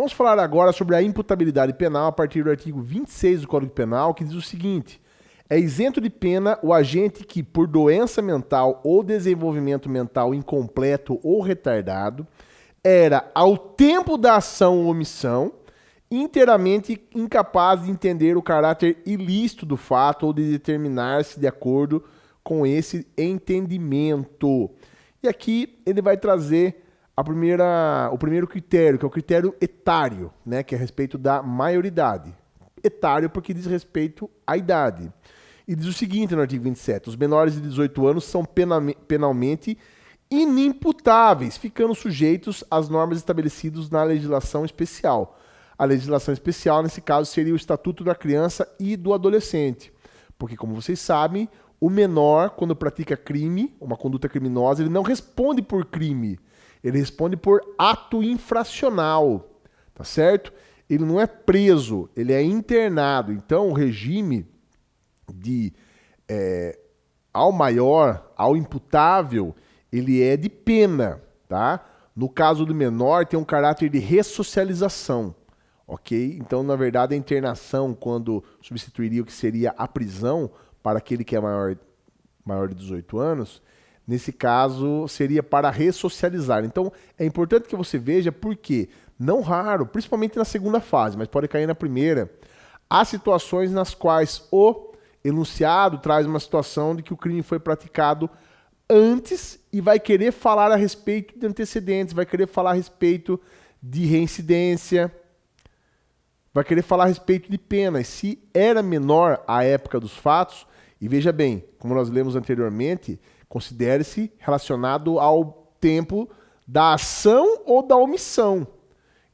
Vamos falar agora sobre a imputabilidade penal a partir do artigo 26 do Código Penal, que diz o seguinte: é isento de pena o agente que, por doença mental ou desenvolvimento mental incompleto ou retardado, era, ao tempo da ação ou omissão, inteiramente incapaz de entender o caráter ilícito do fato ou de determinar-se de acordo com esse entendimento. E aqui ele vai trazer o primeiro critério, que é o critério etário, né, que é a respeito da maioridade. Etário porque diz respeito à idade. E diz o seguinte no artigo 27, os menores de 18 anos são penalmente inimputáveis, ficando sujeitos às normas estabelecidas na legislação especial. A legislação especial, nesse caso, seria o Estatuto da Criança e do Adolescente. Porque, como vocês sabem, o menor, quando pratica crime, uma conduta criminosa, ele não responde por crime. Ele responde por ato infracional. Tá certo? Ele não é preso, ele é internado. Então, o regime de ao maior, ao imputável, ele é de pena, tá? No caso do menor, tem um caráter de ressocialização, ok? Então, na verdade, a internação, quando substituiria o que seria a prisão para aquele que é maior de 18 anos, nesse caso, seria para ressocializar. Então, é importante que você veja porque, não raro, principalmente na segunda fase, mas pode cair na primeira, há situações nas quais o enunciado traz uma situação de que o crime foi praticado antes e vai querer falar a respeito de antecedentes, vai querer falar a respeito de reincidência, vai querer falar a respeito de penas. Se era menor à época dos fatos, e veja bem, como nós lemos anteriormente, considere-se relacionado ao tempo da ação ou da omissão.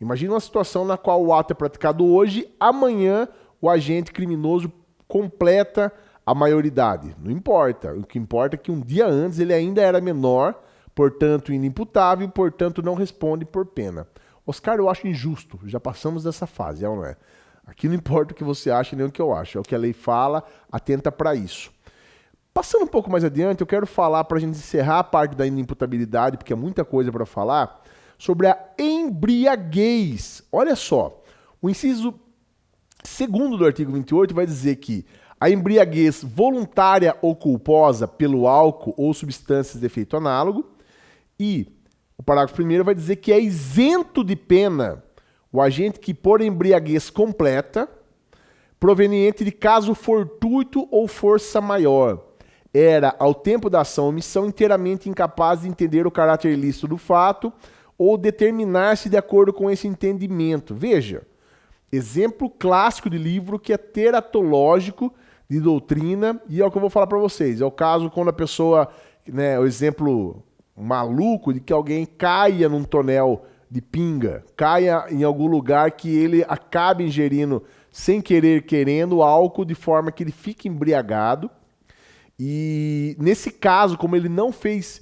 Imagina uma situação na qual o ato é praticado hoje, amanhã o agente criminoso completa a maioridade. Não importa. O que importa é que um dia antes ele ainda era menor, portanto inimputável, portanto não responde por pena. Oscar, eu acho injusto. Já passamos dessa fase, é ou não é? Aqui não importa o que você acha nem o que eu acho. É o que a lei fala, atenta para isso. Passando um pouco mais adiante, eu quero falar, para a gente encerrar a parte da inimputabilidade, porque é muita coisa para falar, sobre a embriaguez. Olha só, o inciso 2º do artigo 28 vai dizer que a embriaguez voluntária ou culposa pelo álcool ou substâncias de efeito análogo, e o parágrafo 1º vai dizer que é isento de pena o agente que, por embriaguez completa, proveniente de caso fortuito ou força maior, era, ao tempo da ação ou omissão, inteiramente incapaz de entender o caráter ilícito do fato ou determinar-se de acordo com esse entendimento. Veja, exemplo clássico de livro que é teratológico de doutrina, e é o que eu vou falar para vocês. É o caso quando a pessoa, né, o exemplo maluco de que alguém caia num tonel de pinga, caia em algum lugar que ele acabe ingerindo, sem querer, querendo, álcool, de forma que ele fique embriagado. E nesse caso, como ele não fez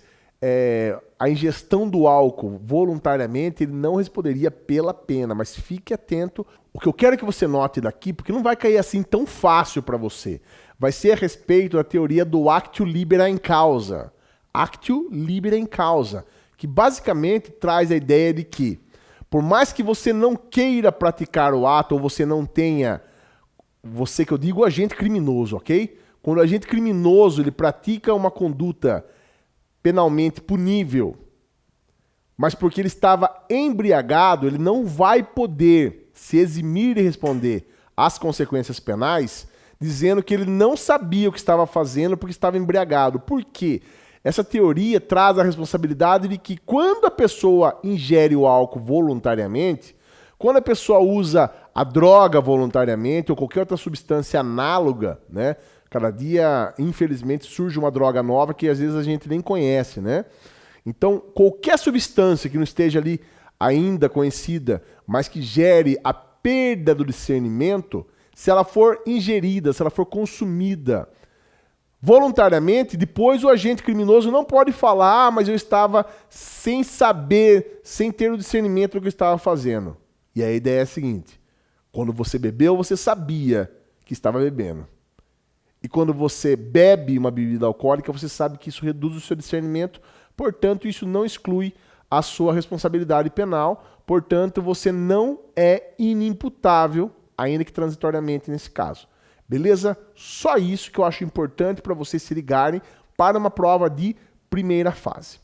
a ingestão do álcool voluntariamente, ele não responderia pela pena, mas fique atento. O que eu quero que você note daqui, porque não vai cair assim tão fácil para você, vai ser a respeito da teoria do actio libera in causa. Actio libera in causa, que basicamente traz a ideia de que, por mais que você não queira praticar o ato, ou você não tenha, você que eu digo agente criminoso, ok? Quando o agente criminoso ele pratica uma conduta penalmente punível, mas porque ele estava embriagado, ele não vai poder se eximir de responder às consequências penais, dizendo que ele não sabia o que estava fazendo porque estava embriagado. Por quê? Essa teoria traz a responsabilidade de que quando a pessoa ingere o álcool voluntariamente, quando a pessoa usa a droga voluntariamente ou qualquer outra substância análoga, né? Cada dia, infelizmente, surge uma droga nova que às vezes a gente nem conhece, né? Então, qualquer substância que não esteja ali ainda conhecida, mas que gere a perda do discernimento, se ela for ingerida, se ela for consumida voluntariamente, depois o agente criminoso não pode falar, mas eu estava sem saber, sem ter o discernimento do que eu estava fazendo. E a ideia é a seguinte: quando você bebeu, você sabia que estava bebendo. E quando você bebe uma bebida alcoólica, você sabe que isso reduz o seu discernimento, portanto, isso não exclui a sua responsabilidade penal, portanto, você não é inimputável, ainda que transitoriamente nesse caso. Beleza? Só isso que eu acho importante para vocês se ligarem para uma prova de primeira fase.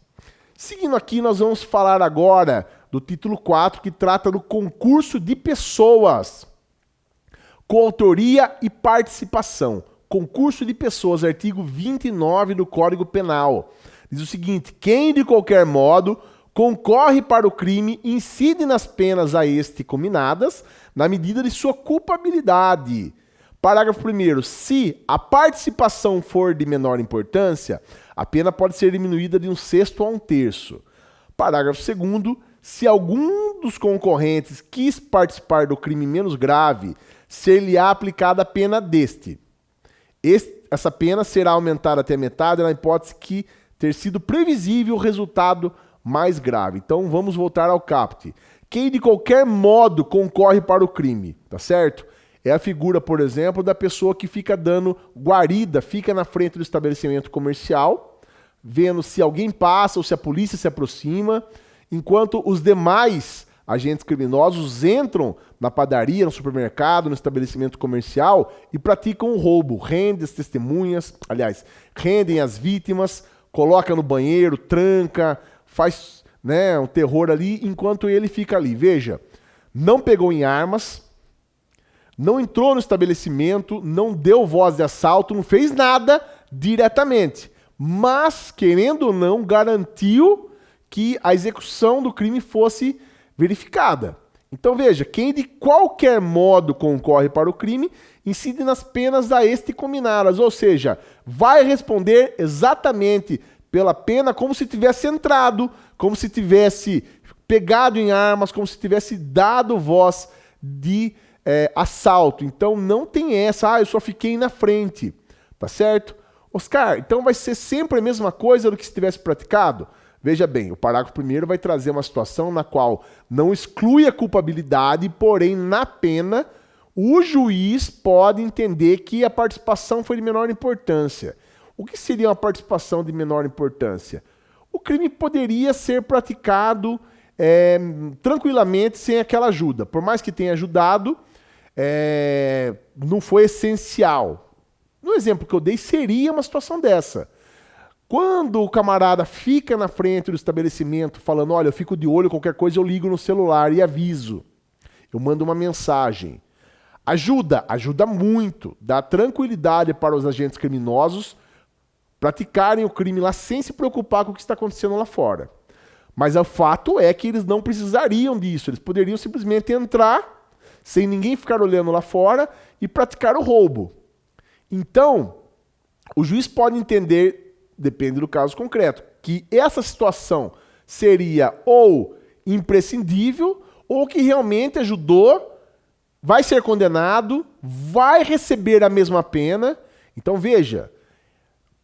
Seguindo aqui, nós vamos falar agora do título 4, que trata do concurso de pessoas, coautoria e participação. Concurso de pessoas, artigo 29 do Código Penal. Diz o seguinte: quem de qualquer modo concorre para o crime incide nas penas a este cominadas na medida de sua culpabilidade. Parágrafo 1º. Se a participação for de menor importância, a pena pode ser diminuída de 1/6 a 1/3. Parágrafo 2º. Se algum dos concorrentes quis participar do crime menos grave, ser-lhe-á aplicada a pena deste. Essa pena será aumentada até metade na hipótese que ter sido previsível o resultado mais grave. Então vamos voltar ao caput. Quem de qualquer modo concorre para o crime, tá certo? É a figura, por exemplo, da pessoa que fica dando guarida, fica na frente do estabelecimento comercial, vendo se alguém passa ou se a polícia se aproxima, enquanto os demais agentes criminosos entram na padaria, no supermercado, no estabelecimento comercial e praticam o roubo, rendem as testemunhas, aliás, rendem as vítimas, coloca no banheiro, tranca, faz, né, um terror ali, enquanto ele fica ali. Veja, não pegou em armas, não entrou no estabelecimento, não deu voz de assalto, não fez nada diretamente, mas, querendo ou não, garantiu que a execução do crime fosse verificada. Então veja, quem de qualquer modo concorre para o crime incide nas penas a este cominadas, ou seja, vai responder exatamente pela pena como se tivesse entrado, como se tivesse pegado em armas, como se tivesse dado voz de assalto. Então não tem essa, eu só fiquei na frente, tá certo? Oscar, então vai ser sempre a mesma coisa do que se tivesse praticado? Veja bem, o parágrafo 1º vai trazer uma situação na qual não exclui a culpabilidade, porém, na pena, o juiz pode entender que a participação foi de menor importância. O que seria uma participação de menor importância? O crime poderia ser praticado tranquilamente sem aquela ajuda. Por mais que tenha ajudado, não foi essencial. No exemplo que eu dei, seria uma situação dessa. Quando o camarada fica na frente do estabelecimento falando, olha, eu fico de olho, qualquer coisa eu ligo no celular e aviso. Eu mando uma mensagem. Ajuda muito, dá tranquilidade para os agentes criminosos praticarem o crime lá sem se preocupar com o que está acontecendo lá fora. Mas o fato é que eles não precisariam disso, eles poderiam simplesmente entrar, sem ninguém ficar olhando lá fora, e praticar o roubo. Então, o juiz pode entender, depende do caso concreto, que essa situação seria ou imprescindível ou que realmente ajudou, vai ser condenado, vai receber a mesma pena. Então veja,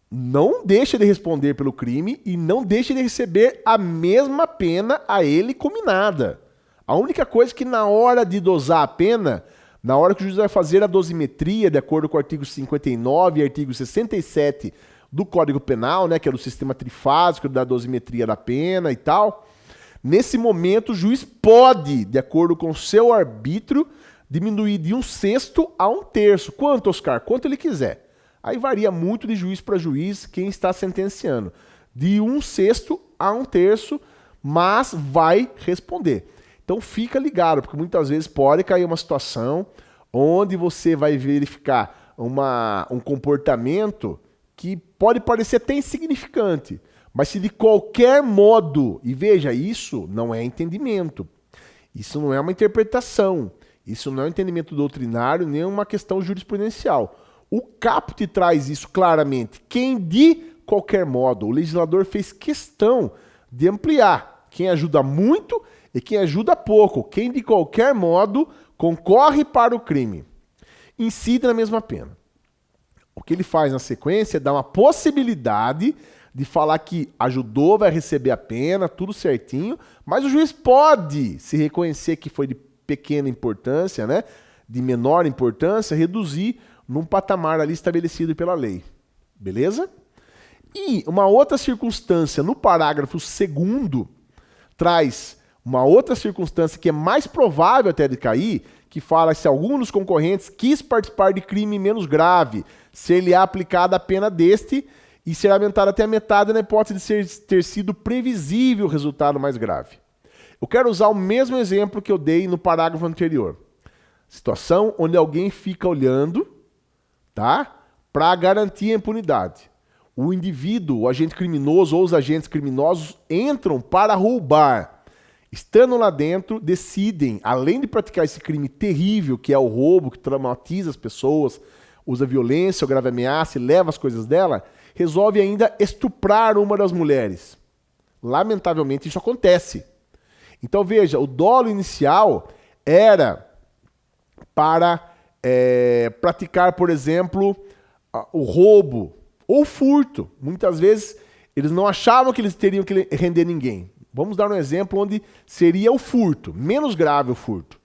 não deixa de responder pelo crime e não deixa de receber a mesma pena a ele cominada. A única coisa que na hora de dosar a pena, na hora que o juiz vai fazer a dosimetria, de acordo com o artigo 59 e artigo 67 do Código Penal, né, que é do sistema trifásico da dosimetria da pena e tal, nesse momento o juiz pode, de acordo com o seu arbítrio, diminuir de 1/6 a 1/3. Quanto, Oscar? Quanto ele quiser. Aí varia muito de juiz para juiz quem está sentenciando. De 1/6 a 1/3, mas vai responder. Então fica ligado, porque muitas vezes pode cair uma situação onde você vai verificar um comportamento que pode parecer até insignificante, mas se de qualquer modo, e veja, isso não é entendimento, isso não é uma interpretação, isso não é um entendimento doutrinário, nem uma questão jurisprudencial. O caput traz isso claramente. Quem de qualquer modo, o legislador fez questão de ampliar. Quem ajuda muito e quem ajuda pouco. Quem de qualquer modo concorre para o crime. Incide na mesma pena. O que ele faz na sequência é dar uma possibilidade de falar que ajudou, vai receber a pena, tudo certinho, mas o juiz pode se reconhecer que foi de pequena importância, né, de menor importância, reduzir num patamar ali estabelecido pela lei. Beleza? E uma outra circunstância no parágrafo 2º traz uma outra circunstância que é mais provável até de cair, que fala se algum dos concorrentes quis participar de crime menos grave, ser-lhe aplicada a pena deste e ser aumentada até a metade na hipótese de ter sido previsível o resultado mais grave. Eu quero usar o mesmo exemplo que eu dei no parágrafo anterior. Situação onde alguém fica olhando, tá? Para garantir a impunidade. O indivíduo, o agente criminoso ou os agentes criminosos entram para roubar. Estando lá dentro, decidem, além de praticar esse crime terrível, que é o roubo, que traumatiza as pessoas, usa violência ou grave ameaça e leva as coisas dela, resolve ainda estuprar uma das mulheres. Lamentavelmente, isso acontece. Então, veja, o dolo inicial era para praticar, por exemplo, o roubo ou furto. Muitas vezes, eles não achavam que eles teriam que render ninguém. Vamos dar um exemplo onde seria o furto, menos grave o furto.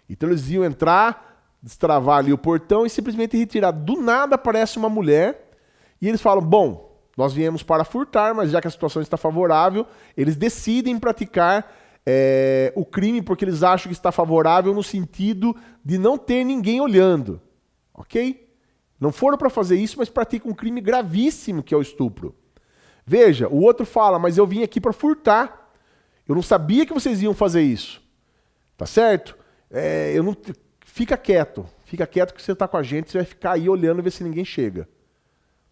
Então eles iam entrar, destravar ali o portão e simplesmente retirar. Do nada aparece uma mulher e eles falam, bom, nós viemos para furtar, mas já que a situação está favorável, eles decidem praticar o crime porque eles acham que está favorável no sentido de não ter ninguém olhando. Ok? Não foram para fazer isso, mas praticam um crime gravíssimo que é o estupro. Veja, o outro fala, mas eu vim aqui para furtar. Eu não sabia que vocês iam fazer isso. Tá certo? Fica quieto que você está com a gente, você vai ficar aí olhando ver se ninguém chega.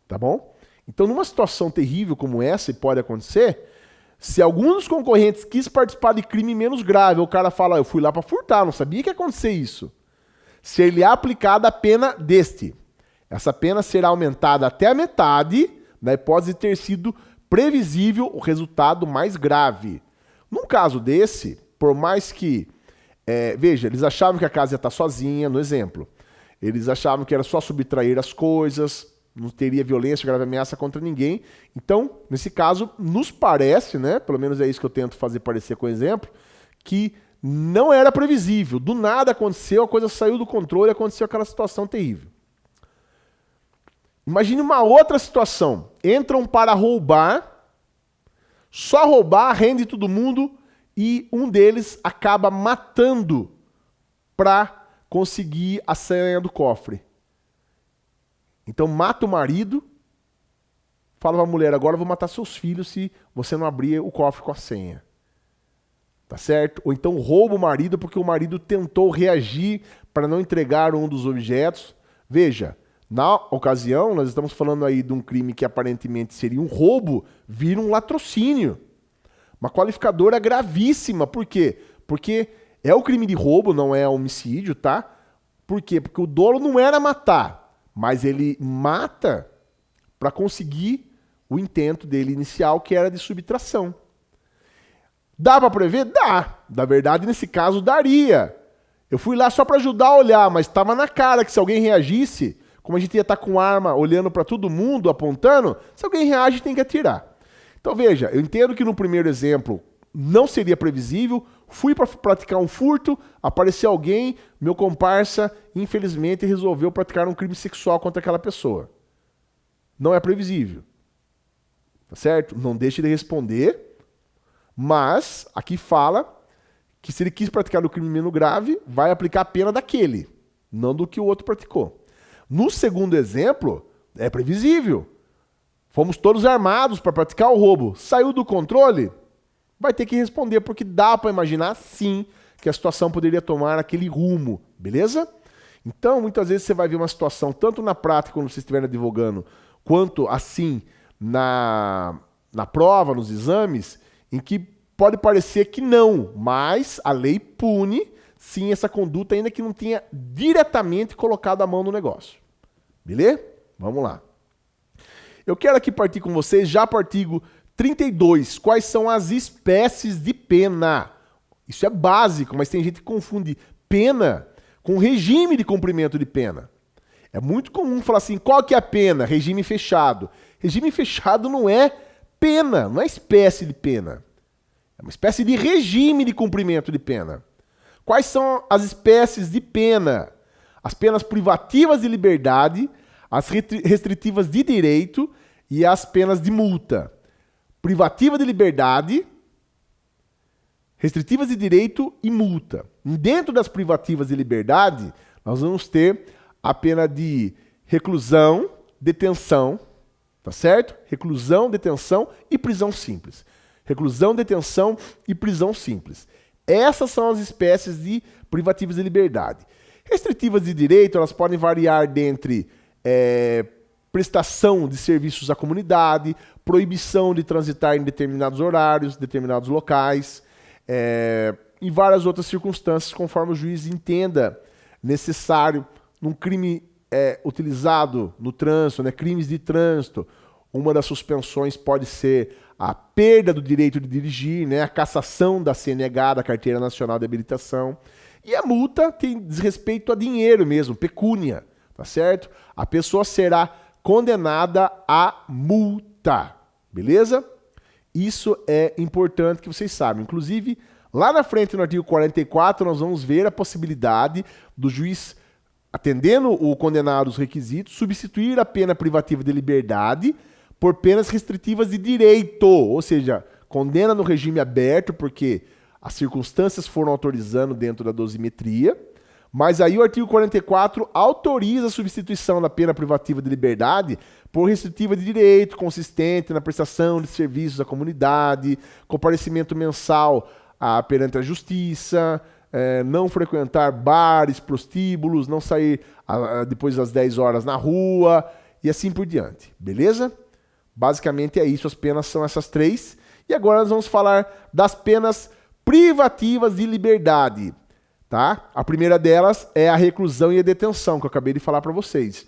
Tá bom? Então, numa situação terrível como essa, e pode acontecer, se algum dos concorrentes quis participar de crime menos grave, o cara fala, eu fui lá para furtar, não sabia que ia acontecer isso. Ser-lhe aplicada a pena deste. Essa pena será aumentada até a metade, na hipótese de ter sido previsível o resultado mais grave. Num caso desse, por mais que... veja, eles achavam que a casa ia estar sozinha, no exemplo. Eles achavam que era só subtrair as coisas, não teria violência, grave ameaça contra ninguém. Então, nesse caso, nos parece, né, pelo menos é isso que eu tento fazer parecer com o exemplo, que não era previsível. Do nada aconteceu, a coisa saiu do controle e aconteceu aquela situação terrível. Imagine uma outra situação. Entram para roubar, só roubar, rende todo mundo e um deles acaba matando para conseguir a senha do cofre. Então mata o marido, fala para a mulher, agora eu vou matar seus filhos se você não abrir o cofre com a senha. Tá certo? Ou então rouba o marido porque o marido tentou reagir para não entregar um dos objetos. Veja, na ocasião, nós estamos falando aí de um crime que aparentemente seria um roubo, vira um latrocínio. Uma qualificadora gravíssima. Por quê? Porque é o crime de roubo, não é homicídio, tá? Por quê? Porque o dolo não era matar, mas ele mata para conseguir o intento dele inicial, que era de subtração. Dá para prever? Dá. Na verdade, nesse caso, daria. Eu fui lá só para ajudar a olhar, mas estava na cara que se alguém reagisse, como a gente ia estar com arma olhando para todo mundo, apontando, se alguém reage, tem que atirar. Então veja, eu entendo que no primeiro exemplo não seria previsível, fui para praticar um furto, apareceu alguém, meu comparsa, infelizmente, resolveu praticar um crime sexual contra aquela pessoa. Não é previsível. Tá certo? Não deixe de responder, mas aqui fala que se ele quis praticar o crime menos grave, vai aplicar a pena daquele, não do que o outro praticou. No segundo exemplo, é previsível. Fomos todos armados para praticar o roubo. Saiu do controle? Vai ter que responder, porque dá para imaginar, sim, que a situação poderia tomar aquele rumo. Beleza? Então, muitas vezes você vai ver uma situação, tanto na prática, quando você estiver advogando, quanto assim na prova, nos exames, em que pode parecer que não, mas a lei pune, sim, essa conduta, ainda que não tenha diretamente colocado a mão no negócio. Beleza? Vamos lá. Eu quero aqui partir com vocês já para o artigo 32. Quais são as espécies de pena? Isso é básico, mas tem gente que confunde pena com regime de cumprimento de pena. É muito comum falar assim, qual que é a pena? Regime fechado. Regime fechado não é pena, não é espécie de pena. É uma espécie de regime de cumprimento de pena. Quais são as espécies de pena? As penas privativas de liberdade, as restritivas de direito e as penas de multa. Privativa de liberdade, restritivas de direito e multa. Dentro das privativas de liberdade, nós vamos ter a pena de reclusão, detenção, tá certo? Reclusão, detenção e prisão simples. Reclusão, detenção e prisão simples. Essas são as espécies de privativas de liberdade. Restritivas de direito, elas podem variar dentre prestação de serviços à comunidade, proibição de transitar em determinados horários, determinados locais, e várias outras circunstâncias, conforme o juiz entenda necessário. Num crime utilizado no trânsito, né, crimes de trânsito, uma das suspensões pode ser a perda do direito de dirigir, né, a cassação da CNH, da Carteira Nacional de Habilitação. E a multa diz respeito a dinheiro mesmo, pecúnia, tá certo? A pessoa será condenada à multa, beleza? Isso é importante que vocês saibam. Inclusive, lá na frente, no artigo 44, nós vamos ver a possibilidade do juiz, atendendo o condenado aos requisitos, substituir a pena privativa de liberdade por penas restritivas de direito, ou seja, condena no regime aberto, porque as circunstâncias foram autorizando dentro da dosimetria, mas aí o artigo 44 autoriza a substituição da pena privativa de liberdade por restritiva de direito, consistente na prestação de serviços à comunidade, comparecimento mensal perante a justiça, não frequentar bares, prostíbulos, não sair depois das 10 horas na rua e assim por diante, beleza? Basicamente é isso, as penas são essas três. E agora nós vamos falar das penas privativas de liberdade, tá? A primeira delas é a reclusão e a detenção, que eu acabei de falar para vocês.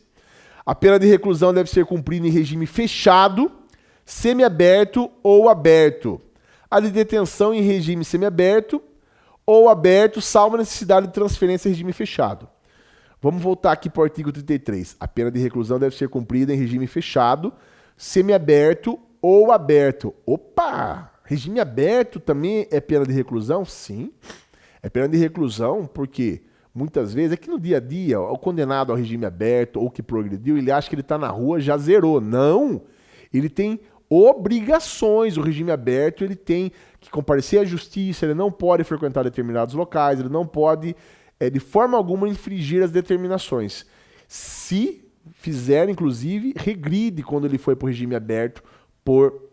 A pena de reclusão deve ser cumprida em regime fechado, semiaberto ou aberto. A de detenção em regime semiaberto ou aberto, salvo a necessidade de transferência em regime fechado. Vamos voltar aqui para o artigo 33. A pena de reclusão deve ser cumprida em regime fechado, semiaberto ou aberto. Opa! Regime aberto também é pena de reclusão? Sim. É pena de reclusão porque muitas vezes, é que no dia a dia, o condenado ao regime aberto ou que progrediu, ele acha que ele está na rua, já zerou. Não! Ele tem obrigações. O regime aberto, ele tem que comparecer à justiça, ele não pode frequentar determinados locais, ele não pode, de forma alguma, infringir as determinações. Se fizer, inclusive, regride quando ele foi para o regime aberto por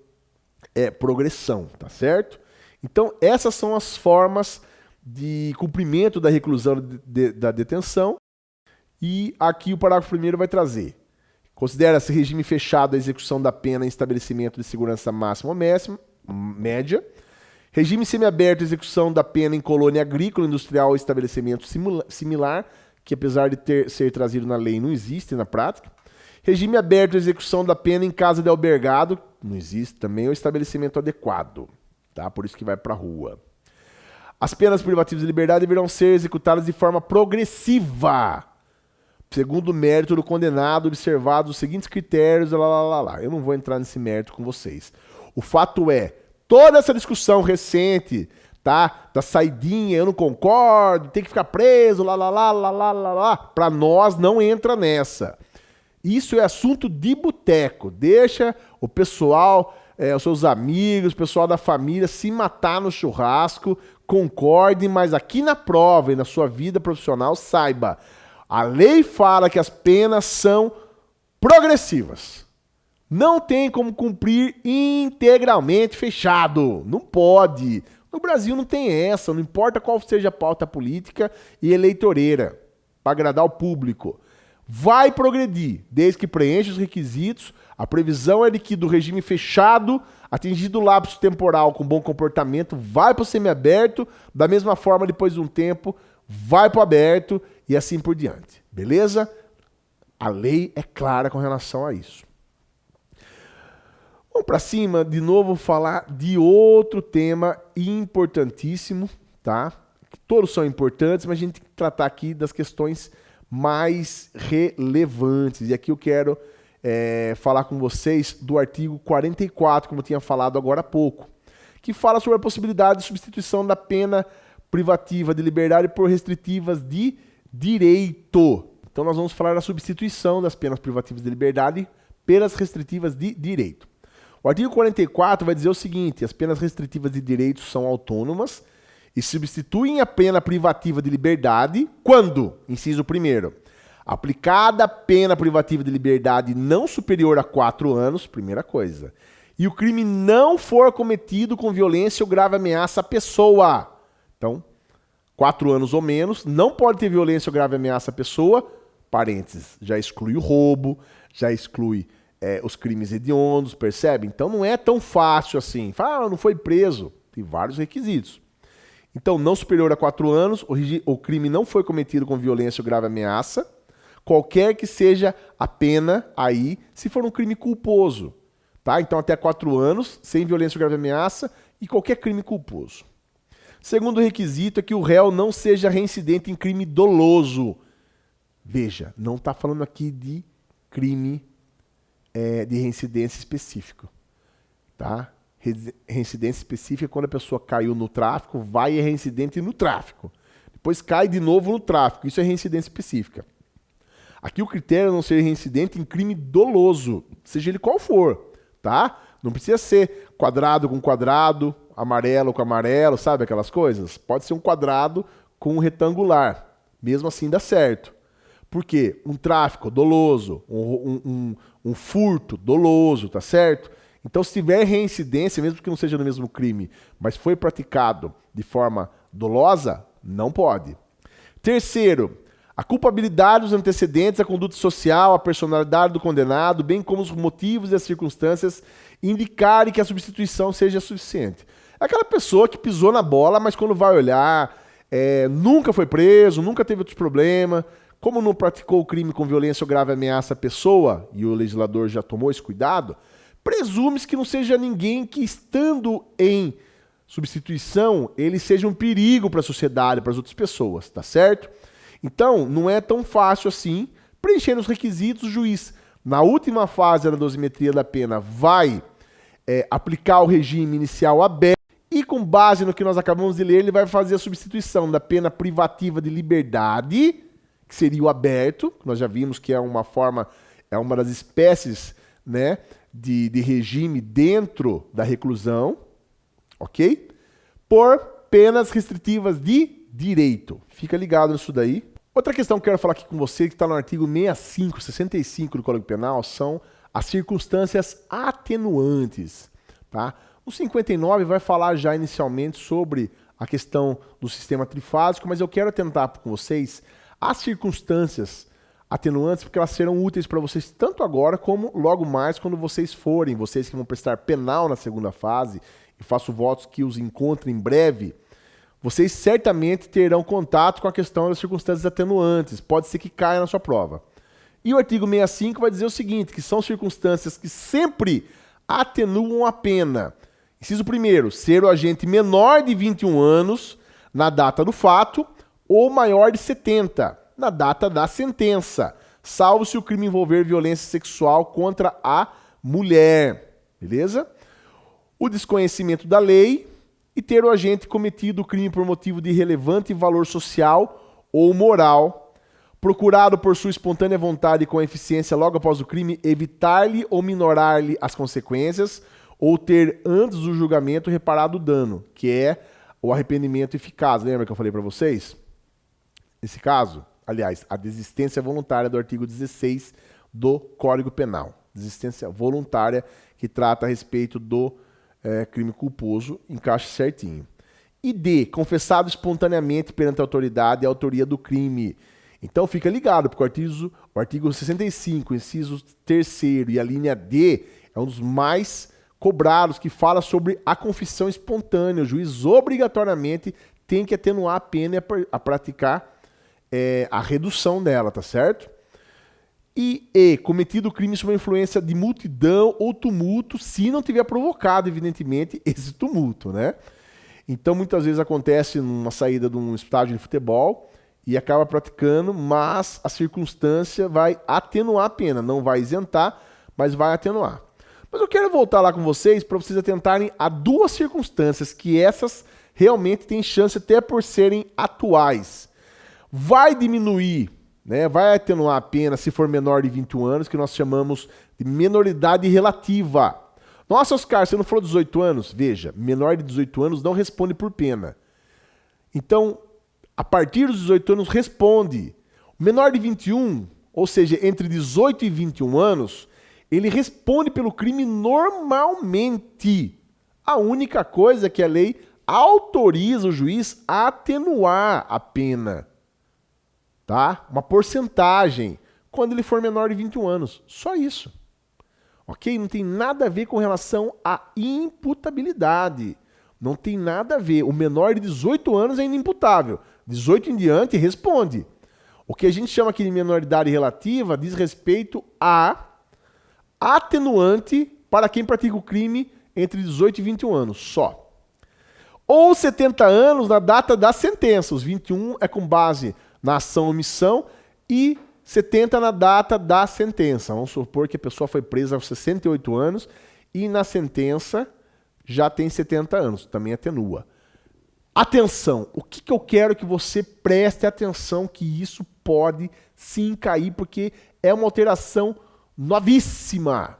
progressão, tá certo? Então, essas são as formas de cumprimento da reclusão da detenção. E aqui o parágrafo 1º vai trazer: considera-se regime fechado a execução da pena em estabelecimento de segurança máxima ou média. Regime semiaberto, execução da pena em colônia agrícola, industrial ou estabelecimento similar, que apesar de ser trazido na lei, não existe na prática. Regime aberto, execução da pena em casa de albergado, não existe também, ou estabelecimento adequado, tá? Por isso que vai para a rua. As penas privativas de liberdade deverão ser executadas de forma progressiva, segundo o mérito do condenado, observados os seguintes critérios, Eu não vou entrar nesse mérito com vocês. O fato é, toda essa discussão recente, tá? Da saidinha, eu não concordo, tem que ficar preso, para nós não entra nessa. Isso é assunto de boteco. Deixa o pessoal, os seus amigos, o pessoal da família se matar no churrasco, concordem, mas aqui na prova e na sua vida profissional, saiba, a lei fala que as penas são progressivas. Não tem como cumprir integralmente fechado. Não pode. No Brasil não tem essa, não importa qual seja a pauta política e eleitoreira, para agradar o público. Vai progredir, desde que preencha os requisitos. A previsão é de que do regime fechado, atingido o lapso temporal com bom comportamento, vai para o semiaberto, da mesma forma, depois de um tempo, vai para o aberto e assim por diante. Beleza? A lei é clara com relação a isso. Vamos para cima, de novo, falar de outro tema importantíssimo, tá? Todos são importantes, mas a gente tem que tratar aqui das questões mais relevantes. E aqui eu quero falar com vocês do artigo 44, como eu tinha falado agora há pouco, que fala sobre a possibilidade de substituição da pena privativa de liberdade por restritivas de direito. Então nós vamos falar da substituição das penas privativas de liberdade pelas restritivas de direito. O artigo 44 vai dizer o seguinte: as penas restritivas de direito são autônomas e substituem a pena privativa de liberdade quando, inciso 1º, aplicada a pena privativa de liberdade não superior a 4 anos, primeira coisa, e o crime não for cometido com violência ou grave ameaça à pessoa. Então, 4 anos ou menos, não pode ter violência ou grave ameaça à pessoa, parênteses, já exclui o roubo, já exclui os crimes hediondos, percebe? Então não é tão fácil assim. Fala, não foi preso. Tem vários requisitos. Então, não superior a 4 anos, o crime não foi cometido com violência ou grave ameaça, qualquer que seja a pena aí, se for um crime culposo. Tá? Então, até 4 anos, sem violência ou grave ameaça e qualquer crime culposo. Segundo requisito é que o réu não seja reincidente em crime doloso. Veja, não está falando aqui de crime de reincidência específico. Tá? Reincidência específica é quando a pessoa caiu no tráfico, vai e é reincidente no tráfico. Depois cai de novo no tráfico. Isso é reincidência específica. Aqui o critério é não ser reincidente em crime doloso, seja ele qual for. Tá? Não precisa ser quadrado com quadrado, amarelo com amarelo, sabe aquelas coisas? Pode ser um quadrado com um retangular. Mesmo assim dá certo. Por quê? Um tráfico doloso, um furto doloso, tá certo? Então, se tiver reincidência, mesmo que não seja no mesmo crime, mas foi praticado de forma dolosa, não pode. Terceiro, a culpabilidade dos antecedentes, a conduta social, a personalidade do condenado, bem como os motivos e as circunstâncias indicarem que a substituição seja suficiente. É aquela pessoa que pisou na bola, mas quando vai olhar, nunca foi preso, nunca teve outros problemas. Como não praticou o crime com violência ou grave ameaça à pessoa, e o legislador já tomou esse cuidado, presume-se que não seja ninguém que, estando em substituição, ele seja um perigo para a sociedade, para as outras pessoas, tá certo? Então, não é tão fácil assim. Preenchendo os requisitos, o juiz, na última fase da dosimetria da pena, vai aplicar o regime inicial aberto e, com base no que nós acabamos de ler, ele vai fazer a substituição da pena privativa de liberdade, que seria o aberto, que nós já vimos que é uma das espécies, né, de regime dentro da reclusão, ok? Por penas restritivas de direito. Fica ligado nisso daí. Outra questão que eu quero falar aqui com você, que está no artigo 65 do Código Penal, são as circunstâncias atenuantes. Tá? O 59 vai falar já inicialmente sobre a questão do sistema trifásico, mas eu quero atentar com vocês as circunstâncias atenuantes, porque elas serão úteis para vocês tanto agora como logo mais quando vocês que vão prestar penal na segunda fase, e faço votos que os encontrem em breve, vocês certamente terão contato com a questão das circunstâncias atenuantes. Pode ser que caia na sua prova. E o artigo 65 vai dizer o seguinte, que são circunstâncias que sempre atenuam a pena. Inciso 1º, ser o agente menor de 21 anos na data do fato ou maior de 70 na data da sentença, salvo se o crime envolver violência sexual contra a mulher. Beleza? O desconhecimento da lei e ter o agente cometido o crime por motivo de relevante valor social ou moral, procurado por sua espontânea vontade e com eficiência logo após o crime, evitar-lhe ou minorar-lhe as consequências, ou ter antes do julgamento reparado o dano, que é o arrependimento eficaz. Lembra que eu falei para vocês? Nesse caso, aliás, a desistência voluntária do artigo 16 do Código Penal. Desistência voluntária que trata a respeito do crime culposo, encaixa certinho. E D, confessado espontaneamente perante a autoridade a autoria do crime. Então fica ligado, porque o artigo 65, inciso 3º e a linha D é um dos mais cobrados, que fala sobre a confissão espontânea. O juiz obrigatoriamente tem que atenuar a pena e praticar a redução dela, tá certo? E cometido o crime sob a influência de multidão ou tumulto, se não tiver provocado, evidentemente, esse tumulto, né? Então, muitas vezes acontece numa saída de um estádio de futebol e acaba praticando, mas a circunstância vai atenuar a pena, não vai isentar, mas vai atenuar. Mas eu quero voltar lá com vocês para vocês atentarem a duas circunstâncias que essas realmente têm chance até por serem atuais. Vai diminuir, né, vai atenuar a pena se for menor de 21 anos, que nós chamamos de menoridade relativa. Nossa, Oscar, você não falou 18 anos? Veja, menor de 18 anos não responde por pena. Então, a partir dos 18 anos, responde. O menor de 21, ou seja, entre 18 e 21 anos, ele responde pelo crime normalmente. A única coisa é que a lei autoriza o juiz a atenuar a pena, tá? Uma porcentagem, quando ele for menor de 21 anos. Só isso. Ok? Não tem nada a ver com relação à imputabilidade. Não tem nada a ver. O menor de 18 anos é inimputável. 18 em diante responde. O que a gente chama aqui de menoridade relativa diz respeito a atenuante para quem pratica o crime entre 18 e 21 anos, só. Ou 70 anos na data da sentença. Os 21 é com base na ação ou omissão e 70 na data da sentença. Vamos supor que a pessoa foi presa aos 68 anos e na sentença já tem 70 anos. Também atenua. Atenção, o que eu quero que você preste atenção que isso pode sim cair, porque é uma alteração novíssima.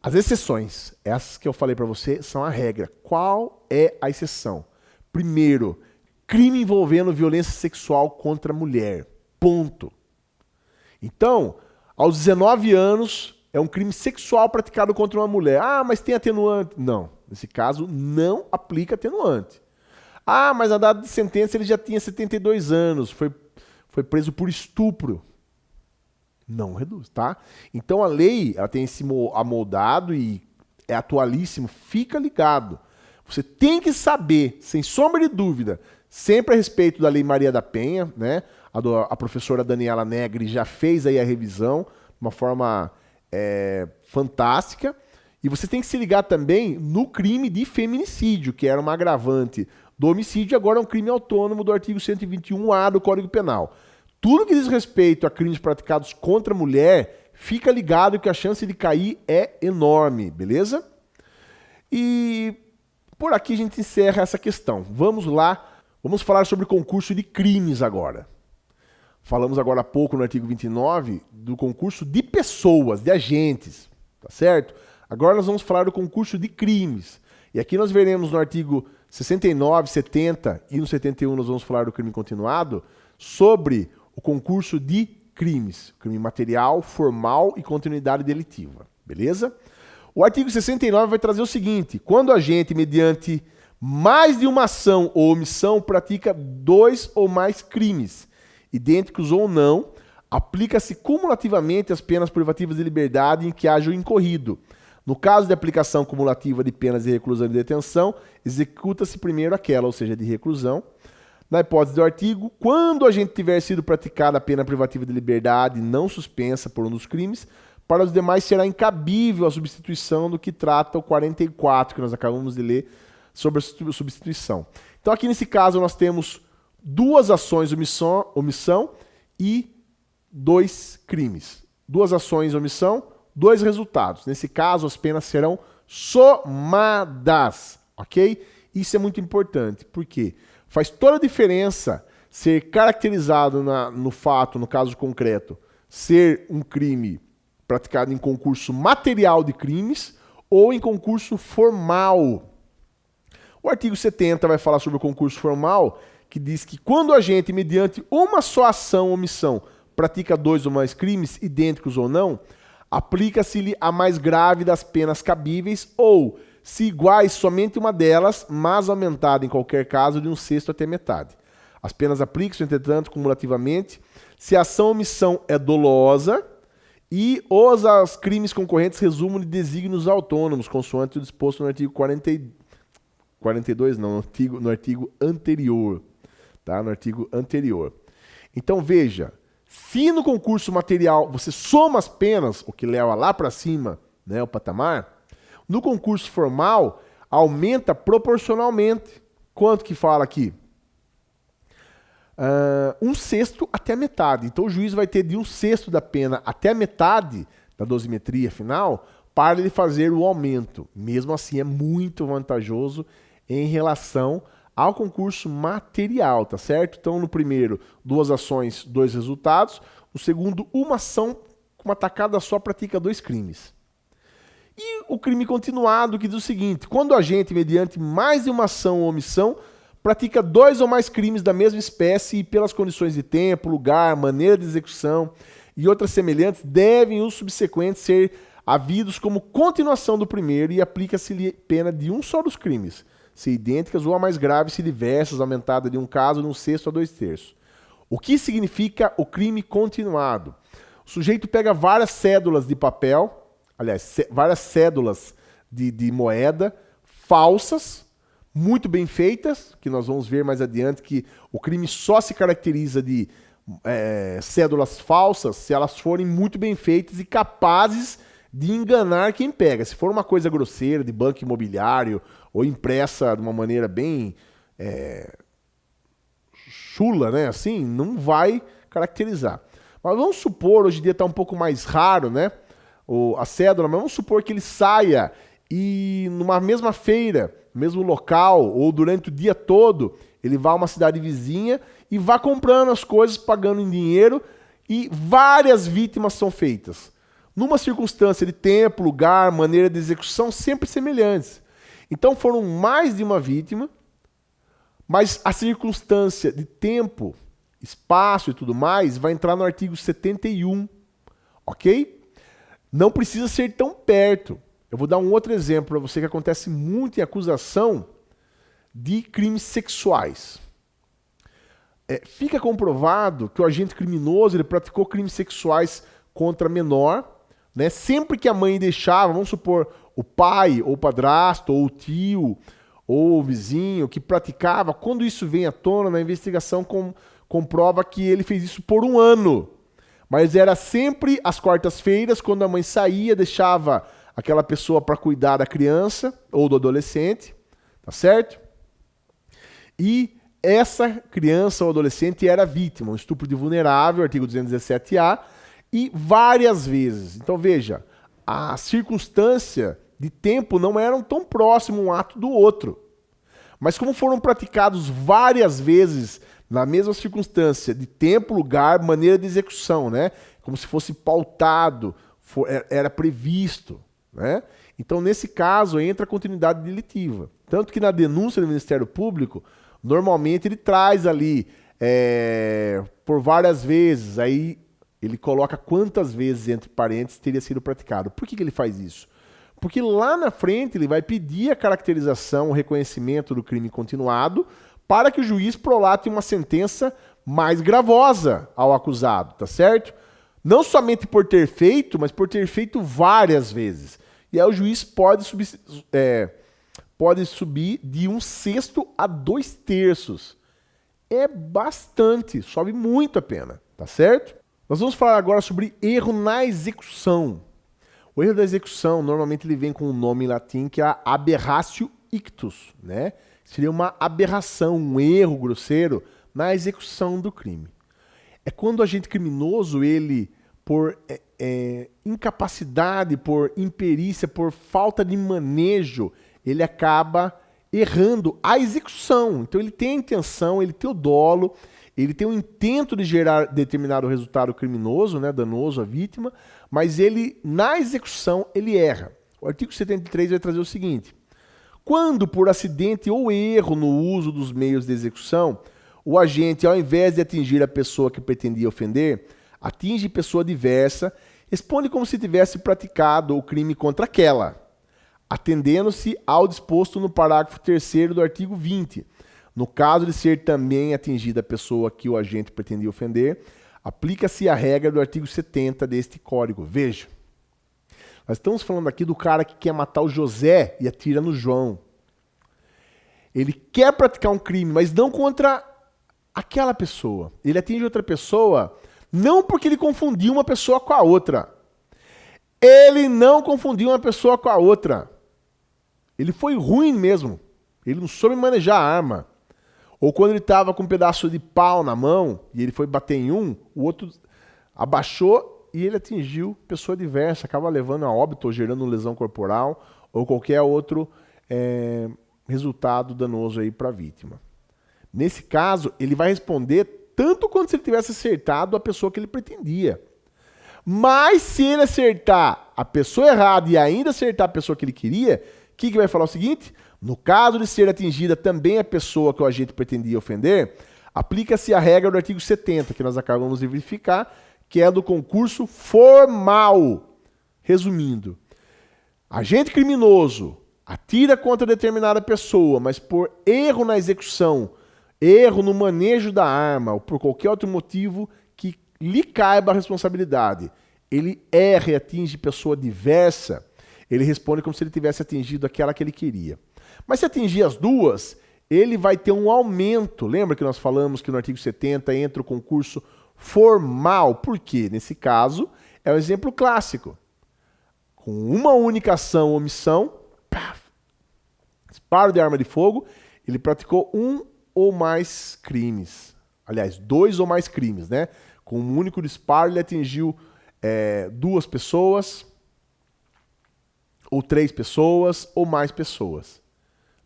As exceções, essas que eu falei para você, são a regra. Qual é a exceção? Primeiro, crime envolvendo violência sexual contra a mulher. Ponto. Então, aos 19 anos, é um crime sexual praticado contra uma mulher. Ah, mas tem atenuante. Não, nesse caso, não aplica atenuante. Ah, mas na data de sentença ele já tinha 72 anos, foi preso por estupro. Não reduz, tá? Então a lei ela tem esse amoldado e é atualíssimo. Fica ligado. Você tem que saber, sem sombra de dúvida, sempre a respeito da Lei Maria da Penha, né? A professora Daniela Negri já fez aí a revisão de uma forma fantástica. E você tem que se ligar também no crime de feminicídio, que era uma agravante do homicídio, agora é um crime autônomo do artigo 121A do Código Penal. Tudo que diz respeito a crimes praticados contra a mulher, fica ligado que a chance de cair é enorme, beleza? E por aqui a gente encerra essa questão. Vamos lá, vamos falar sobre concurso de crimes agora. Falamos agora há pouco no artigo 29 do concurso de pessoas, de agentes, tá certo? Agora nós vamos falar do concurso de crimes. E aqui nós veremos no artigo 69, 70 e no 71 nós vamos falar do crime continuado sobre o concurso de crimes. Crime material, formal e continuidade delitiva. Beleza? O artigo 69 vai trazer o seguinte: quando o agente, mediante mais de uma ação ou omissão, pratica 2 ou mais crimes, idênticos ou não, aplica-se cumulativamente as penas privativas de liberdade em que haja o incorrido. No caso de aplicação cumulativa de penas de reclusão e de detenção, executa-se primeiro aquela, ou seja, de reclusão. Na hipótese do artigo, quando o agente tiver sido praticada a pena privativa de liberdade não suspensa por um dos crimes, para os demais será incabível a substituição do que trata o 44, que nós acabamos de ler sobre a substituição. Então aqui nesse caso nós temos 2 ações omissão e 2 crimes. 2 ações omissão, 2 resultados. Nesse caso, as penas serão somadas, ok? Isso é muito importante, porque faz toda a diferença ser caracterizado no fato, no caso concreto, ser um crime praticado em concurso material de crimes ou em concurso formal. O artigo 70 vai falar sobre o concurso formal, que diz que quando o agente, mediante uma só ação ou omissão, pratica 2 ou mais crimes, idênticos ou não, aplica-se-lhe a mais grave das penas cabíveis ou, se iguais, somente uma delas, mas aumentada em qualquer caso de 1/6 até metade. As penas aplicam-se, entretanto, cumulativamente, se a ação ou omissão é dolosa e os crimes concorrentes resumam de desígnios autônomos, consoante o disposto no artigo 42, não, no artigo anterior. Tá? No artigo anterior. Então, veja, se no concurso material você soma as penas, o que leva lá para cima, né, o patamar, no concurso formal aumenta proporcionalmente. Quanto que fala aqui? 1/6 até metade. Então o juiz vai ter de 1/6 da pena até a metade da dosimetria final para ele fazer o aumento. Mesmo assim é muito vantajoso em relação ao concurso material, tá certo? Então no primeiro, 2 ações, 2 resultados. No segundo, uma ação com uma tacada só pratica 2 crimes. E o crime continuado que diz o seguinte: quando o agente, mediante mais de uma ação ou omissão, pratica 2 ou mais crimes da mesma espécie e pelas condições de tempo, lugar, maneira de execução e outras semelhantes, devem os subsequentes ser havidos como continuação do primeiro e aplica-se-lhe pena de um só dos crimes, se idênticas ou a mais grave, se diversas, aumentada de um caso de 1/6 a 2/3. O que significa o crime continuado? O sujeito pega várias cédulas de papel, aliás, várias cédulas de moeda falsas, muito bem feitas, que nós vamos ver mais adiante que o crime só se caracteriza de cédulas falsas se elas forem muito bem feitas e capazes de enganar quem pega. Se for uma coisa grosseira, de banco imobiliário, ou impressa de uma maneira bem chula, né? Assim, não vai caracterizar. Mas vamos supor, hoje em dia está um pouco mais raro, né? A cédula, mas vamos supor que ele saia e numa mesma feira, mesmo local, ou durante o dia todo, ele vá a uma cidade vizinha e vá comprando as coisas, pagando em dinheiro, e várias vítimas são feitas. Numa circunstância de tempo, lugar, maneira de execução, sempre semelhantes. Então foram mais de uma vítima, mas a circunstância de tempo, espaço e tudo mais vai entrar no artigo 71, ok? Não precisa ser tão perto. Eu vou dar um outro exemplo para você que acontece muito em acusação de crimes sexuais. Fica comprovado que o agente criminoso ele praticou crimes sexuais contra menor, né? Sempre que a mãe deixava, vamos supor, o pai, ou o padrasto, ou o tio, ou o vizinho que praticava, quando isso vem à tona, na investigação comprova que ele fez isso por 1 ano. Mas era sempre às quartas-feiras, quando a mãe saía, deixava aquela pessoa para cuidar da criança ou do adolescente, tá certo? E essa criança ou adolescente era vítima, um estupro de vulnerável, artigo 217-A, e várias vezes. Então veja, a circunstância de tempo não eram tão próximo um ato do outro. Mas como foram praticados várias vezes na mesma circunstância de tempo, lugar, maneira de execução, né? Como se fosse pautado, era previsto, né? Então nesse caso entra a continuidade delitiva. Tanto que na denúncia do Ministério Público, normalmente ele traz ali por várias vezes, aí ele coloca quantas vezes, entre parênteses, teria sido praticado. Por que ele faz isso? Porque lá na frente ele vai pedir a caracterização, o reconhecimento do crime continuado, para que o juiz prolate uma sentença mais gravosa ao acusado, tá certo? Não somente por ter feito, mas por ter feito várias vezes. E aí o juiz pode subir de 1/6 a 2/3. É bastante, sobe muito a pena, tá certo? Nós vamos falar agora sobre erro na execução. O erro da execução, normalmente ele vem com um nome em latim que é a aberratio ictus, né? Seria uma aberração, um erro grosseiro na execução do crime. É quando o agente criminoso, ele, por incapacidade, por imperícia, por falta de manejo, ele acaba errando a execução. Então ele tem a intenção, ele tem o dolo, ele tem o intento de gerar determinado resultado criminoso, né, danoso à vítima, mas ele, na execução, ele erra. O artigo 73 vai trazer o seguinte: quando, por acidente ou erro no uso dos meios de execução, o agente, ao invés de atingir a pessoa que pretendia ofender, atinge pessoa diversa, responde como se tivesse praticado o crime contra aquela, atendendo-se ao disposto no parágrafo 3º do artigo 20. No caso de ser também atingida a pessoa que o agente pretendia ofender, aplica-se a regra do artigo 70 deste código. Veja, nós estamos falando aqui do cara que quer matar o José e atira no João. Ele quer praticar um crime, mas não contra aquela pessoa. Ele atinge outra pessoa não porque ele confundiu uma pessoa com a outra. Ele não confundiu uma pessoa com a outra. Ele foi ruim mesmo. Ele não soube manejar a arma. Ou quando ele estava com um pedaço de pau na mão e ele foi bater em um, o outro abaixou e ele atingiu pessoa diversa, acaba levando a óbito ou gerando lesão corporal ou qualquer outro resultado danoso aí para a vítima. Nesse caso, ele vai responder tanto quanto se ele tivesse acertado a pessoa que ele pretendia. Mas se ele acertar a pessoa errada e ainda acertar a pessoa que ele queria, o que vai falar o seguinte? No caso de ser atingida também a pessoa que o agente pretendia ofender, aplica-se a regra do artigo 70, que nós acabamos de verificar, que é do concurso formal. Resumindo, agente criminoso atira contra determinada pessoa, mas por erro na execução, erro no manejo da arma ou por qualquer outro motivo que lhe caiba a responsabilidade, ele erra e atinge pessoa diversa, ele responde como se ele tivesse atingido aquela que ele queria. Mas se atingir as duas, ele vai ter um aumento. Lembra que nós falamos que no artigo 70 entra o concurso formal? Por quê? Nesse caso, é um exemplo clássico. Com uma única ação ou omissão, disparo de arma de fogo, ele praticou um ou mais crimes. Aliás, 2 ou mais crimes, né? Com um único disparo, ele atingiu 2 pessoas, ou 3 pessoas, ou mais pessoas.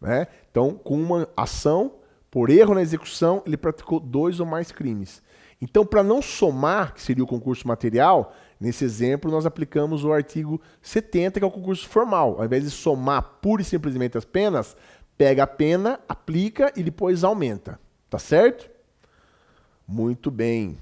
Né? Então, com uma ação, por erro na execução, ele praticou 2 ou mais crimes. Então, para não somar, que seria o concurso material, nesse exemplo, nós aplicamos o artigo 70, que é o concurso formal. Ao invés de somar pura e simplesmente as penas, pega a pena, aplica e depois aumenta. Tá certo? Muito bem.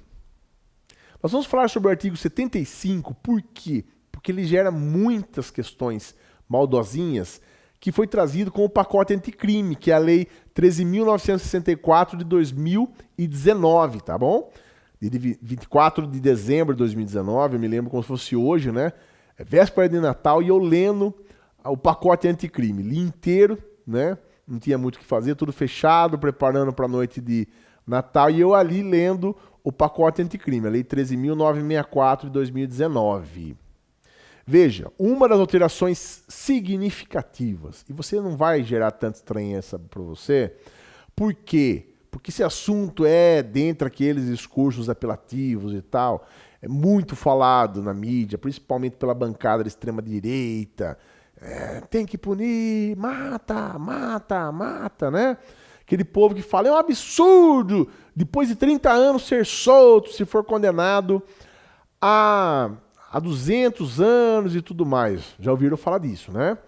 Nós vamos falar sobre o artigo 75, por quê? Porque ele gera muitas questões maldosinhas que foi trazido com o pacote anticrime, que é a Lei 13.964 de 2019, tá bom? De 24 de dezembro de 2019, eu me lembro como se fosse hoje, né? É véspera de Natal e eu lendo o pacote anticrime, li inteiro, né? Não tinha muito o que fazer, tudo fechado, preparando para a noite de Natal e eu ali lendo o pacote anticrime, a Lei 13.964 de 2019. Veja, uma das alterações significativas, e você não vai gerar tanta estranheza para você, por quê? Porque esse assunto é, dentre aqueles discursos apelativos e tal, é muito falado na mídia, principalmente pela bancada da extrema-direita. Tem que punir, mata, mata, mata, né? Aquele povo que fala, é um absurdo, depois de 30 anos ser solto, se for condenado a 200 anos e tudo mais. Já ouviram falar disso, né?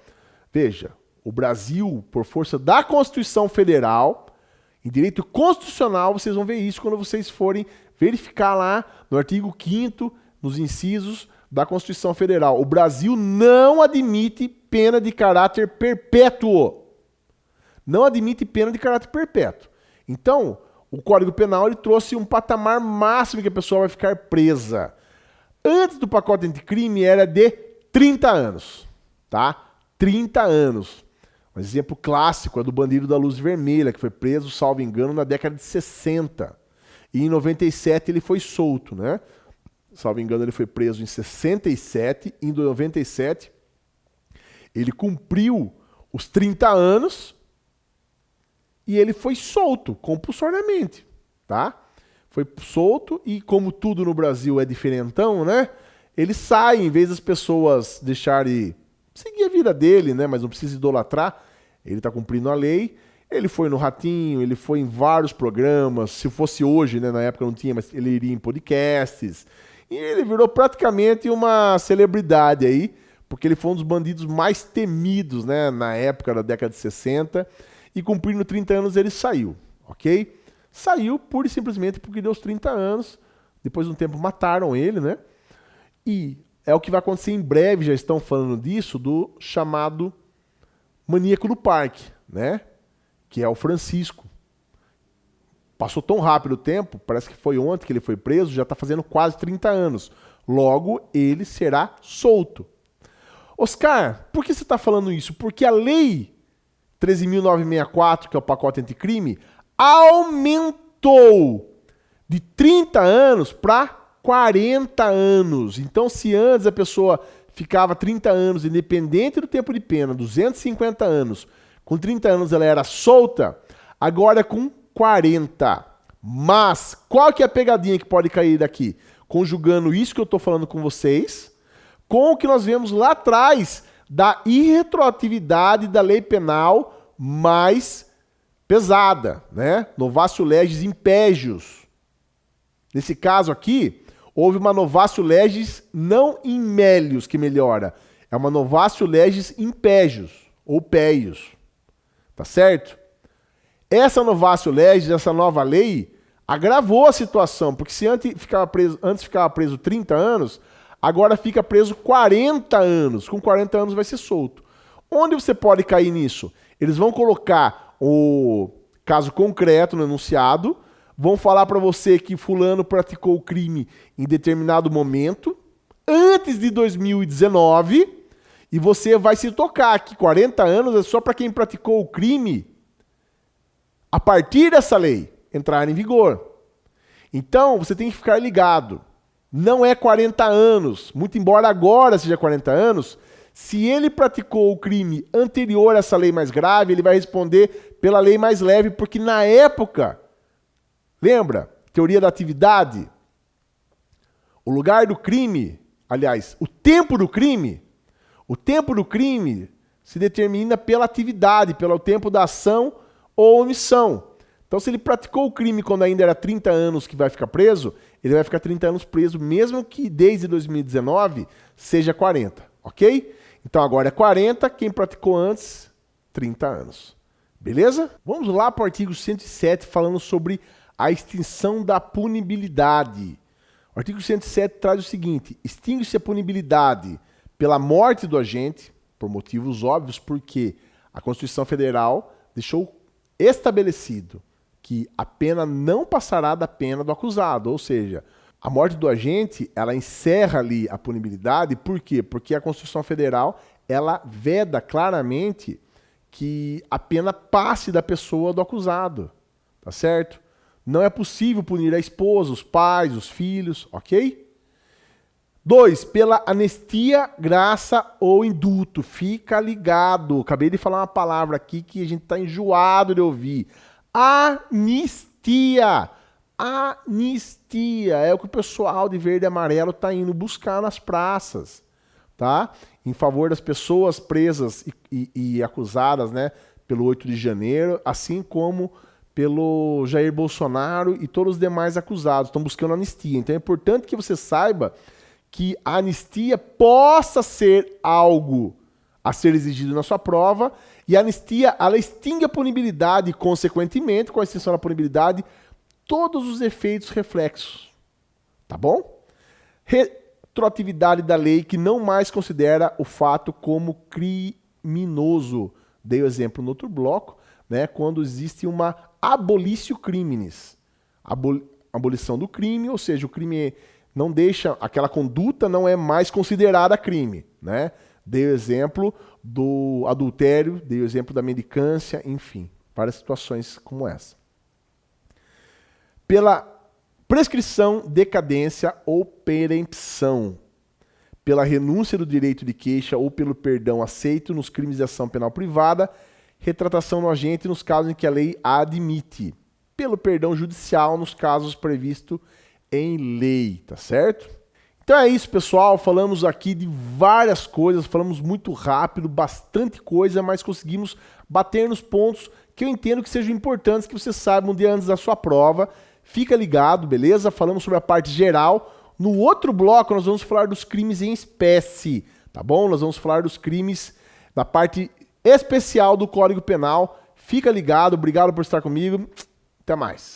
Veja, o Brasil, por força da Constituição Federal, em direito constitucional, vocês vão ver isso quando vocês forem verificar lá no artigo 5º, nos incisos da Constituição Federal. O Brasil não admite pena de caráter perpétuo. Não admite pena de caráter perpétuo. Então, o Código Penal ele trouxe um patamar máximo que a pessoa vai ficar presa. Antes do pacote anticrime era de 30 anos, tá? 30 anos. Um exemplo clássico é do bandido da luz vermelha, que foi preso, salvo engano, na década de 60. E em 97 ele foi solto, né? Salvo engano, ele foi preso em 67, em 97 ele cumpriu os 30 anos e ele foi solto compulsoriamente, tá? Foi solto e como tudo no Brasil é diferentão, né? Ele sai, em vez das pessoas deixarem seguir a vida dele, né? Mas não precisa idolatrar, ele tá cumprindo a lei. Ele foi no Ratinho, ele foi em vários programas. Se fosse hoje, né? Na época não tinha, mas ele iria em podcasts. E ele virou praticamente uma celebridade aí, porque ele foi um dos bandidos mais temidos, né? Na época da década de 60. E cumprindo 30 anos ele saiu, ok? Saiu pura e simplesmente porque deu os 30 anos. Depois de um tempo mataram ele, né? E é o que vai acontecer em breve, já estão falando disso, do chamado maníaco do parque, né? Que é o Francisco. Passou tão rápido o tempo, parece que foi ontem que ele foi preso, já está fazendo quase 30 anos. Logo, ele será solto. Oscar, por que você está falando isso? Porque a lei 13.964, que é o pacote anticrime, aumentou de 30 anos para 40 anos. Então, se antes a pessoa ficava 30 anos, independente do tempo de pena, 250 anos, com 30 anos ela era solta, agora com 40. Mas, qual que é a pegadinha que pode cair daqui? Conjugando isso que eu estou falando com vocês, com o que nós vemos lá atrás, da irretroatividade da lei penal mais pesada, né? Novatio legis impégios. Nesse caso aqui, houve uma novatio legis não in melius que melhora, é uma novatio legis impégios, ou péios. tá certo? Essa novatio legis, essa nova lei, agravou a situação, porque se antes ficava preso 30 anos, agora fica preso 40 anos. Com 40 anos vai ser solto. Onde você pode cair nisso? Eles vão colocar o caso concreto no enunciado, vão falar para você que fulano praticou o crime em determinado momento, antes de 2019, e você vai se tocar que 40 anos é só para quem praticou o crime a partir dessa lei entrar em vigor. Então, você tem que ficar ligado. Não é 40 anos, muito embora agora seja 40 anos, se ele praticou o crime anterior a essa lei mais grave, ele vai responder pela lei mais leve, porque na época, lembra, teoria da atividade, o lugar do crime, aliás, o tempo do crime se determina pela atividade, pelo tempo da ação ou omissão. Então, se ele praticou o crime quando ainda era 30 anos que vai ficar preso, ele vai ficar 30 anos preso, mesmo que desde 2019 seja 40, ok? Então, agora é 40, quem praticou antes, 30 anos. Beleza? Vamos lá para o artigo 107, falando sobre a extinção da punibilidade. O artigo 107 traz o seguinte: extingue-se a punibilidade pela morte do agente, por motivos óbvios, porque a Constituição Federal deixou estabelecido que a pena não passará da pena do acusado, ou seja, a morte do agente, ela encerra ali a punibilidade, por quê? Porque a Constituição Federal, ela veda claramente que a pena passe da pessoa do acusado, tá certo? Não é possível punir a esposa, os pais, os filhos, ok? 2, pela anistia, graça ou indulto. Fica ligado. Acabei de falar uma palavra aqui que a gente está enjoado de ouvir. Anistia. Anistia. É o que o pessoal de verde e amarelo está indo buscar nas praças, tá? Em favor das pessoas presas e acusadas, né, pelo 8 de janeiro, assim como pelo Jair Bolsonaro e todos os demais acusados. Estão buscando anistia. Então é importante que você saiba que a anistia possa ser algo a ser exigido na sua prova, e a anistia, ela extingue a punibilidade e, consequentemente, com a extinção da punibilidade, todos os efeitos reflexos. Tá bom? Retroatividade da lei que não mais considera o fato como criminoso. Dei o exemplo no outro bloco, né, quando existe uma abolitio criminis. Abolição do crime, ou seja, o crime não deixa, aquela conduta não é mais considerada crime, né? Dei o exemplo do adultério, dei o exemplo da mendicância, enfim, várias situações como essa. Pela prescrição, decadência ou perempção, pela renúncia do direito de queixa ou pelo perdão aceito nos crimes de ação penal privada, retratação no agente nos casos em que a lei a admite, pelo perdão judicial nos casos previstos em lei, tá certo? Então é isso, pessoal. Falamos aqui de várias coisas, falamos muito rápido, bastante coisa, mas conseguimos bater nos pontos que eu entendo que sejam importantes, que você saiba um dia antes da sua prova. Fica ligado, beleza? Falamos sobre a parte geral. No outro bloco, nós vamos falar dos crimes em espécie, tá bom? Nós vamos falar dos crimes da parte especial do Código Penal. Fica ligado, obrigado por estar comigo. Até mais.